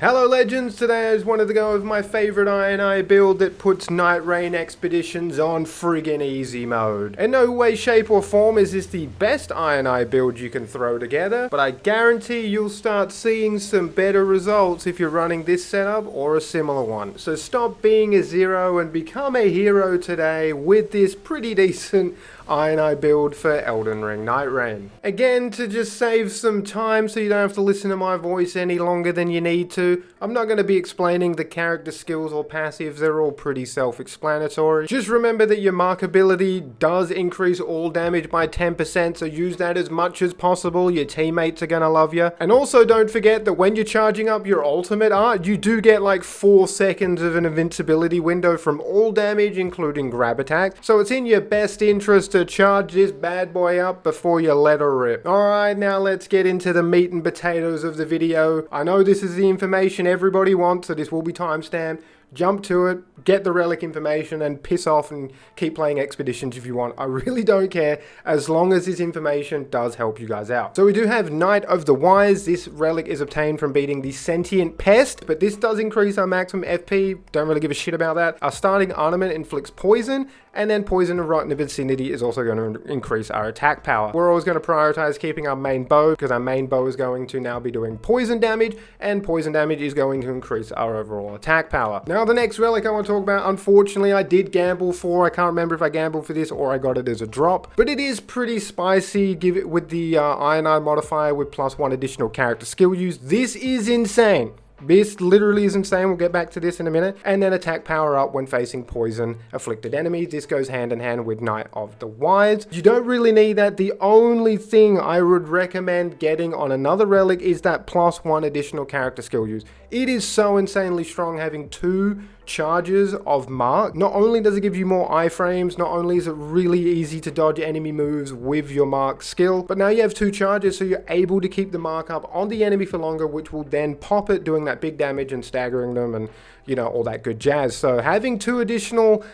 Hello legends, today I just wanted to go with my favourite Ironeye build that puts Night Rain expeditions on friggin' easy mode. In no way, shape or form is this the best Ironeye build you can throw together, but I guarantee you'll start seeing some better results if you're running this setup or a similar one. So stop being a zero and become a hero today with this pretty decent Ironeye build for Elden Ring Night Rain. Again, to just save some time so you don't have to listen to my voice any longer than you need to, I'm not going to be explaining the character skills or passives, they're all pretty self-explanatory. Just remember that your mark ability does increase all damage by 10%, so use that as much as possible, your teammates are going to love you. And also don't forget that when you're charging up your ultimate art, you do get like 4 seconds of an invincibility window from all damage, including grab attack, so it's in your best interest to charge this bad boy up before you let her rip. Alright, now let's get into the meat and potatoes of the video. I know this is the information everybody wants, so this will be timestamped. Jump to it, get the relic information, and piss off and keep playing expeditions if you want. I really don't care, as long as this information does help you guys out. So we do have Knight of the Wise. This relic is obtained from beating the Sentient Pest, but this does increase our maximum FP. Don't really give a shit about that. Our starting ornament inflicts poison, and then poison right in the vicinity is also going to increase our attack power. We're always going to prioritize keeping our main bow, because our main bow is going to now be doing poison damage, and poison damage is going to increase our overall attack power. Now the next relic I want to talk about, unfortunately I did gamble for, I can't remember if I gambled for this or I got it as a drop, but it is pretty spicy. Give it with the Ironeye modifier with +1 additional character skill use. This is insane. This literally is insane, we'll get back to this in a minute. And then attack power up when facing poison afflicted enemies. This goes hand in hand with Knight of the Wise. You don't really need that. The only thing I would recommend getting on another relic is that +1 additional character skill use. It is so insanely strong having 2 charges of mark. Not only does it give you more iframes, not only is it really easy to dodge enemy moves with your mark skill, but now you have 2 charges, so you're able to keep the mark up on the enemy for longer, which will then pop it, doing that big damage and staggering them and, you know, all that good jazz. So having 2 additional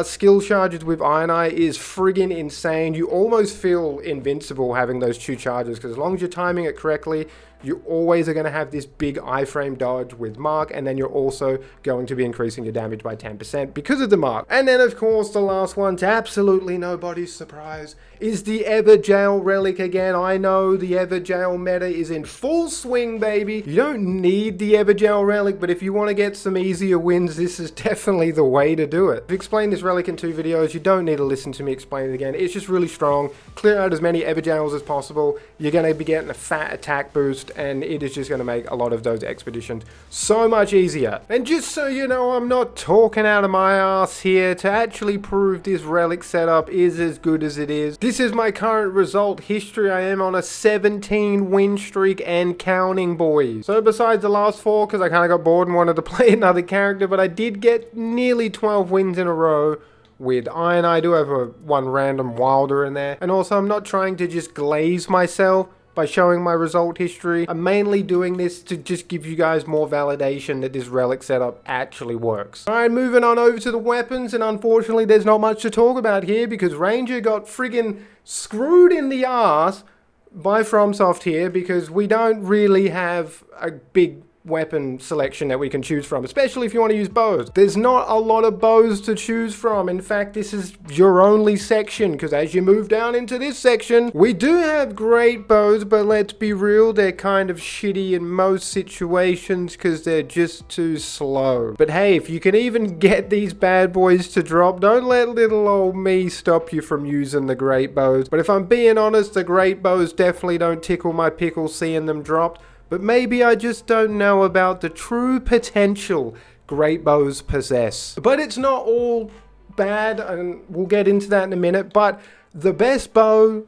skill charges with Ironeye is friggin' insane. You almost feel invincible having those 2 charges, because as long as you're timing it correctly, you always are going to have this big iframe dodge with mark, and then you're also going to be increasing your damage by 10% because of the mark. And then of course the last one, to absolutely nobody's surprise, is the Everjail relic again. I know the Everjail meta is in full swing, baby. You don't need the Everjail relic, but if you want to get some easier wins, this is definitely the way to do it. I've explained this relic in 2 videos. You don't need to listen to me explain it again. It's just really strong. Clear out as many Everjails as possible. You're going to be getting a fat attack boost, and it is just going to make a lot of those expeditions so much easier. And just so you know, I'm not talking out of my ass here. To actually prove this relic setup is as good as it is, this is my current result history. I am on a 17 win streak and counting, boys. So besides the last 4, because I kind of got bored and wanted to play another character, but I did get nearly 12 wins in a row with Ironeye. I do have one random wilder in there. And also, I'm not trying to just glaze myself by showing my result history. I'm mainly doing this to just give you guys more validation that this relic setup actually works. Alright, moving on over to the weapons, and unfortunately there's not much to talk about here because Ranger got friggin' screwed in the ass by FromSoft here, because we don't really have a big weapon selection that we can choose from, especially if you want to use bows. There's not a lot of bows to choose from. In fact, this is your only section, because as you move down into this section, we do have great bows, but let's be real, they're kind of shitty in most situations because they're just too slow. But hey, if you can even get these bad boys to drop, don't let little old me stop you from using the great bows. But if I'm being honest, the great bows definitely don't tickle my pickle seeing them dropped. But maybe I just don't know about the true potential great bows possess. But it's not all bad, and we'll get into that in a minute. But the best bow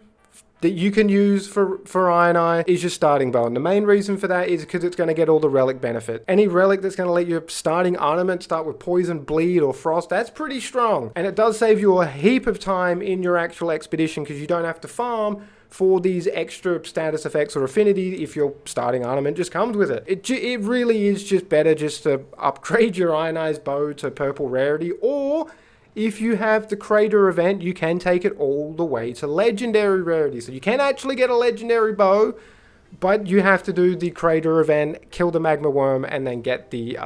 that you can use for Ironeye is your starting bow. And the main reason for that is because it's going to get all the relic benefit. Any relic that's going to let your starting ornament start with poison, bleed, or frost, that's pretty strong. And it does save you a heap of time in your actual expedition, because you don't have to farm for these extra status effects or affinity if your starting ornament just comes with it. It really is just better just to upgrade your Ioneye's bow to purple rarity, or if you have the Crater event, you can take it all the way to legendary rarity. So you can actually get a legendary bow, But you have to do the Crater event, kill the Magma Worm, and then get the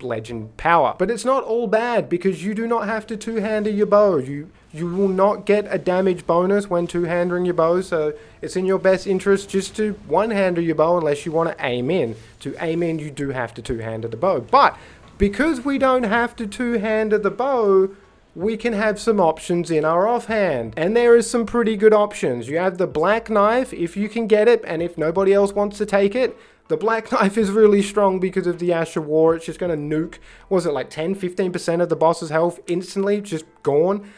Legend power. But it's not all bad, because you do not have to two-hander your bow. You will not get a damage bonus when two-handing your bow, so it's in your best interest just to one-hander your bow unless you want to aim in. To aim in, you do have to two-hander the bow. But because we don't have to two-hander the bow, we can have some options in our offhand. And there is some pretty good options. You have the Black Knife, if you can get it, and if nobody else wants to take it. The Black Knife is really strong because of the Ash of War. It's just going to nuke, was it like 10-15% of the boss's health instantly, just gone.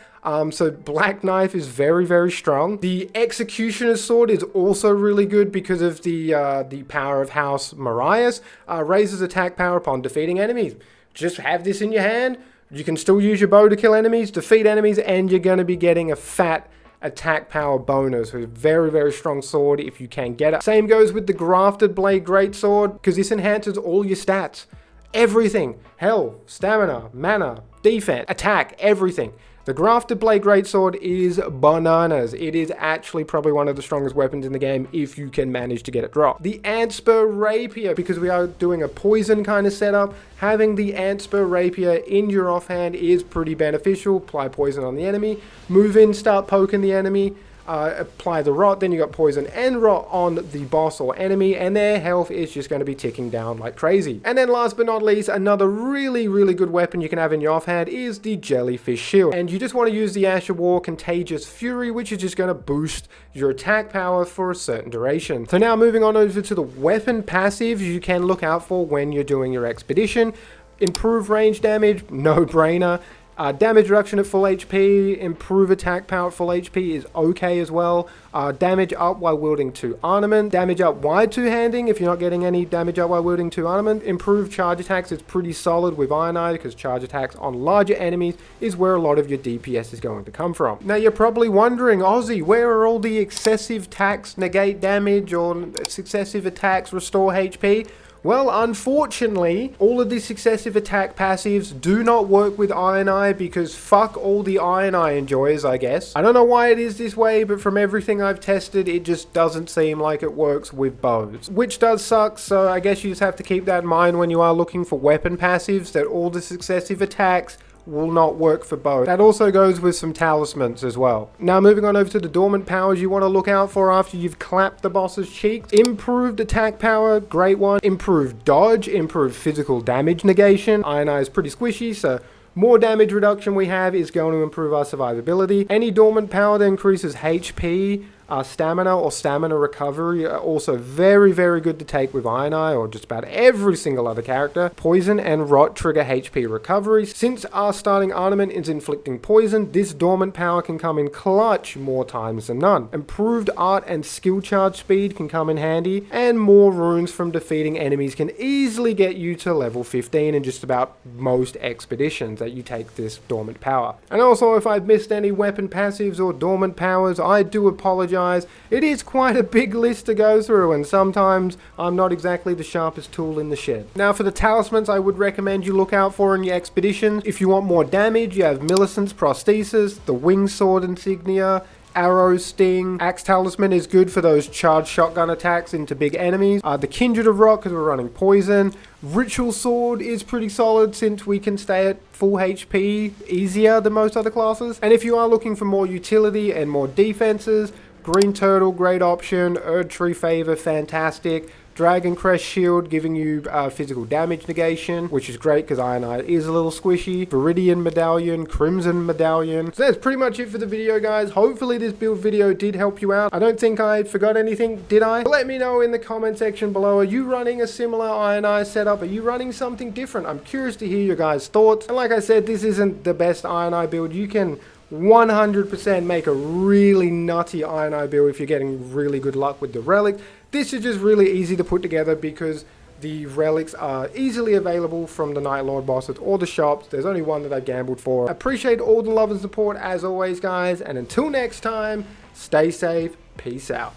So Black Knife is very, very strong. The Executioner's Sword is also really good because of the power of House Marias. Raises attack power upon defeating enemies. Just have this in your hand. You can still use your bow to kill enemies, defeat enemies, and you're going to be getting a fat attack power bonus. So very, very strong sword if you can get it. Same goes with the Grafted Blade Greatsword, because this enhances all your stats. Everything. Health, stamina, mana, defense, attack, everything. The Grafted Blade Greatsword is bananas. It is actually probably one of the strongest weapons in the game if you can manage to get it dropped. The Antspur Rapier, because we are doing a poison kind of setup, having the Antspur Rapier in your offhand is pretty beneficial. Apply poison on the enemy, move in, start poking the enemy, apply the rot, then you got poison and rot on the boss or enemy, and their health is just going to be ticking down like crazy. And then last but not least, another really, really good weapon you can have in your offhand is the Jellyfish Shield. And you just want to use the Ash of War Contagious Fury, which is just going to boost your attack power for a certain duration. So now moving on over to the weapon passives you can look out for when you're doing your expedition. Improve range damage, no brainer. Damage reduction at full HP, improve attack power at full HP is okay as well. Damage up while wielding 2 armament. Damage up wide two-handing if you're not getting any damage up while wielding 2 armament. Improve charge attacks is pretty solid with Ironeye, because charge attacks on larger enemies is where a lot of your DPS is going to come from. Now you're probably wondering, Ozzy, where are all the excessive attacks negate damage or successive attacks restore HP? Well, unfortunately, all of the successive attack passives do not work with Ironeye, because fuck all the Ironeye enjoyers, I guess. I don't know why it is this way, but from everything I've tested, it just doesn't seem like it works with bows. Which does suck, so I guess you just have to keep that in mind when you are looking for weapon passives, that all the successive attacks will not work for both. That also goes with some talismans as well. Now moving on over to the Dormant Powers you want to look out for after you've clapped the boss's cheeks. Improved attack power, great one. Improved dodge, improved physical damage negation. Ironeye is pretty squishy, so more damage reduction we have is going to improve our survivability. Any dormant power that increases HP, stamina or stamina recovery are also very, very good to take with Ironeye or just about every single other character. Poison and rot trigger HP recovery. Since our starting armament is inflicting poison, this dormant power can come in clutch more times than none. Improved art and skill charge speed can come in handy, and more runes from defeating enemies can easily get you to level 15 in just about most expeditions that you take this dormant power. And also, if I've missed any weapon passives or dormant powers, I do apologize. It is quite a big list to go through, and sometimes I'm not exactly the sharpest tool in the shed. Now for the talismans I would recommend you look out for in your expeditions. If you want more damage, you have Millicent's Prosthesis, the Wing Sword Insignia, Arrow Sting. Axe Talisman is good for those charged shotgun attacks into big enemies. The Kindred of Rock, because we're running poison. Ritual Sword is pretty solid since we can stay at full HP easier than most other classes. And if you are looking for more utility and more defenses, Green Turtle, great option. Erdtree Favor, fantastic. Dragon Crest Shield, giving you physical damage negation, which is great because Ironeye is a little squishy. Viridian Medallion, Crimson Medallion. So that's pretty much it for the video, guys. Hopefully this build video did help you out. I don't think I forgot anything, did I? Let me know in the comment section below. Are you running a similar Ironeye setup? Are you running something different? I'm curious to hear your guys' thoughts. And like I said, this isn't the best Ironeye build. You can 100% make a really nutty Ironeye build if you're getting really good luck with the relic. This is just really easy to put together because the relics are easily available from the NIGHTLORD bosses or the shops. There's only one that I gambled for. Appreciate all the love and support as always, guys, and until next time, stay safe, peace out.